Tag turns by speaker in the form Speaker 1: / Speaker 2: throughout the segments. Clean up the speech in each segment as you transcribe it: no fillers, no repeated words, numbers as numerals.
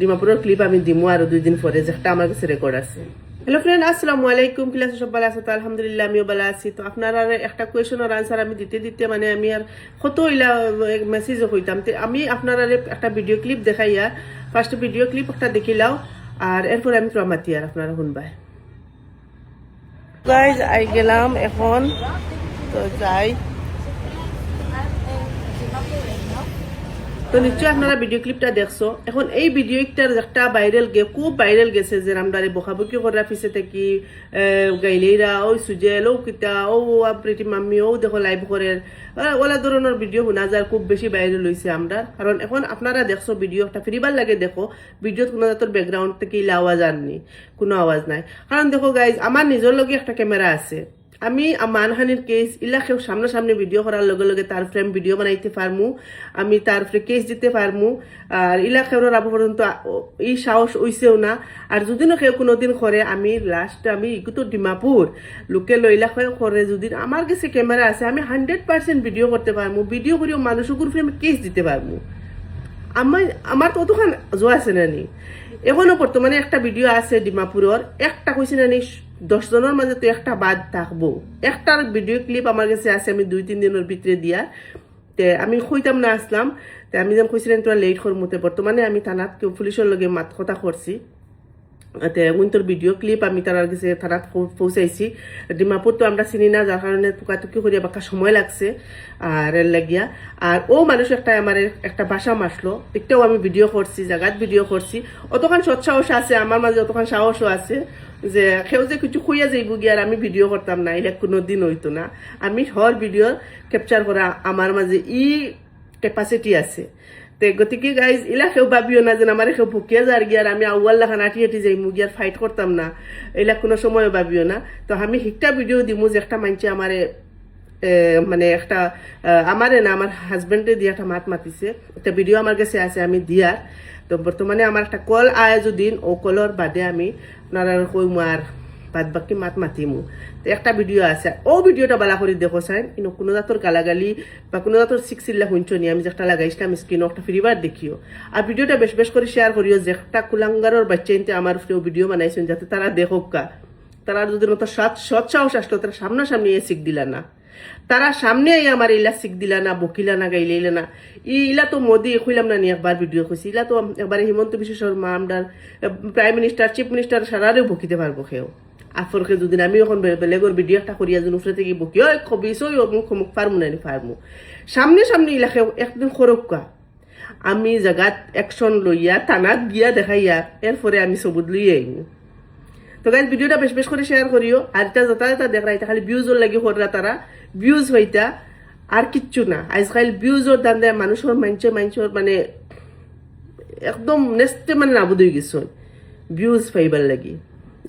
Speaker 1: ডিমাপুরের clip আমি দিমু আর 2 দিন পরে যেটা আমার কাছে রেকর্ড আছে। হ্যালো ফ্রেন্ড, আসসালামু আলাইকুম। ক্লাস সব ভালো আছে তো? আলহামদুলিল্লাহ আমিও ভালো আছি। তো আপনারা একটা কোয়েশনের আনসার আমি দিতে দিতে মানে আমি আর কত ইলা মেসেজও হইতাম। তো আমি আপনারা একটা ভিডিও ক্লিপ দেখাইয়া ফার্স্ট ভিডিও ক্লিপ একটা দেখিলাও আর এরপর আমি প্রমাতি আর আপনারা শুনবাই। গাইজ আই গেলাম এখন, তো যাই। তো নিশ্চয়ই আপনারা ভিডিও ক্লিপটা দেখছো। এখন এই ভিডিওটার একটা ভাইরাল খুব ভাইরাল গেছে যে আমরা বকাবকি করার পিছে থেকে গাইলেইরা ওই সুজেল ও কিতা ও প্রীতি মাম্মি ও দেখো লাইভ করে ওলা ধরনের ভিডিও শোনা যায়, খুব বেশি ভাইরাল হয়েছে আমরা। কারণ এখন আপনারা দেখছো ভিডিও একটা ফিরিবার লাগে, দেখো ভিডিওত কোনো জাতর ব্যাকগ্রাউন্ড থেকে ইলা আওয়াজ আননি, কোনো আওয়াজ নাই। কারণ দেখো গাইজ, আমার নিজের লগে একটা ক্যামেরা আছে, আমি মানহানির কেস ইলা কেউ সামনাসামনি ভিডিও করার লগে লগে তার ফ্রেম ভিডিও বানাইতে পারমু, আমি তার কেস দিতে পারমু। আর ইলা কেউর আবু পর্যন্ত এই সাহস হইছেও না। আর যদি না কেউ কোনোদিন করে, আমি লাস্ট আমি ইগুতো ডিমাপুর লোকে লইলা করে, যদি আমার কাছে ক্যামেরা আছে আমি 100% ভিডিও করতে পারমু, ভিডিও করিও মানুষের উপরে আমি কেস দিতে পারমু। আমার তো অতখান জোয়া আছে না নি। এখনো বর্তমানে একটা ভিডিও আছে ডিমাপুরের, একটা কইছি না নি 10 জনের মাঝে তো একটা বাদ থাকবো। একটার ভিডিও ক্লিপ আমার কাছে আছে, আমি 2-3 দিনের ভিতরে দিয়া তে আমি কইতাম না আসলাম। তে আমি যেমন কইছিলেন তোরা লেট করমুতে, বর্তমানে আমি থানাত কেউ পুলিশের লগে মাত কথা করছি। উইন্টার ভিডিও ক্লিপ আমি তার কাছে থানাত পৌঁছাইছি। ডিমাপুর তো আমরা চিনি না, যার কারণে টুকাটুকি করিয়া বাক্কা সময় লাগছে আর এর লাগিয়া। আর ও মানুষ একটা আমার একটা বাসা মাসলো, একটাও আমি ভিডিও করছি, জায়গাত ভিডিও করছি। অতখান সৎসাহস আছে আমার মাঝে, অতখান সাহসও আছে যে কেউ যে কিছু খুঁয়া যাইব গিয়ে আর আমি ভিডিও করতাম না, এটা কোনো দিন হইতো না। আমি হর ভিডিও ক্যাপচার করা আমার মাঝে ক্যাপাসিটি আছে। তে গতিকে গাইজ ইলা কেউ ভাবিও না যে আমার কেউ ভুকিয়া যার গিয়ার আমি আউ্বাল্লা খান আটি আটি যাই মুগিয়ার ফাইট করতাম না, এলা কোনো সময় ভাবিও না। তো আমি একটা ভিডিও দিমু যে একটা মানছে আমারে মানে একটা আমারে না আমার হাজবেন্ডে দিয়ে একটা মাত মাতিছে, একটা ভিডিও আমার কাছে আছে আমি দিয়ার। তো বর্তমানে আমার একটা কল আয় যদিন ও কলর বাদে আমি আপনারা কইমু আর বাদ বাকি মাত মাতিমু। তো একটা ভিডিও আছে, ও ভিডিওটা বালা করে দেখো চাই, কিন্তু কোনো জাতর গালাগালি বা কোনো জাতর সিক্সিল্লা শুনছো নি, আমি যেটা লাগাইছিলাম স্ক্রিনও একটা ফিরিবার দেখিও। আর ভিডিওটা বেশ বেশ করে শেয়ার করিও, যে একটা কুলাঙ্গারের বাচ্চা ইনতে আমার ভিডিও বানাইছেন যাতে তারা দেখোক কা। তারা যদি মতো সৎ সাহস আসলো, তারা সামনাসামনি এ শিখ দিলা না, তারা সামনে আমার ইলা শিখ দিলা না, বকিলা না, গাইলে না। ইলা তো মোদি কইলাম না নি একবার ভিডিও কইছি, ইলা তো একবারে হিমন্ত বিশ্ব শর্মা আমরার প্রাইম মিনিস্টার চিফ মিনিস্টার সারারেও বকিতে পারবো কেউ। আফরকে যদি আমি এখন বেলেগর ভিডিও একটা করিয়া যদি উপরে থেকে বকি ওই খবিস ওই অমুক অমুক পারমু না পারমু, সামনে সামনে ইলাকেও একদিন খরক্কা আমি জায়গাত অ্যাকশন লইয়া থানাত গিয়া দেখাইয়া এরপরে আমি সবুত লইয়া আইমু। তো গাইজ ভিডিওটা বেশ বেশ করে শেয়ার করিও। আর এটা যথা দেখা এটা খালি ভিউজর লাগি করা, তারা ভিউজ হইতা আর কিচ্ছু না। আজকাল ভিউজর দান দেয় মানুষের মানুষের মানে একদম নেস্টে মানে নাবুদ হয়ে গেছ ভিউজ পাইবার লাগি।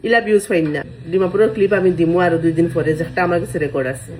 Speaker 1: ইলা ভিউজ পাইন না। ডিমাপুরের ক্লিপ আমি দিমু আর 2 দিন পরে যেটা আমার কাছে রেকর্ড আছে।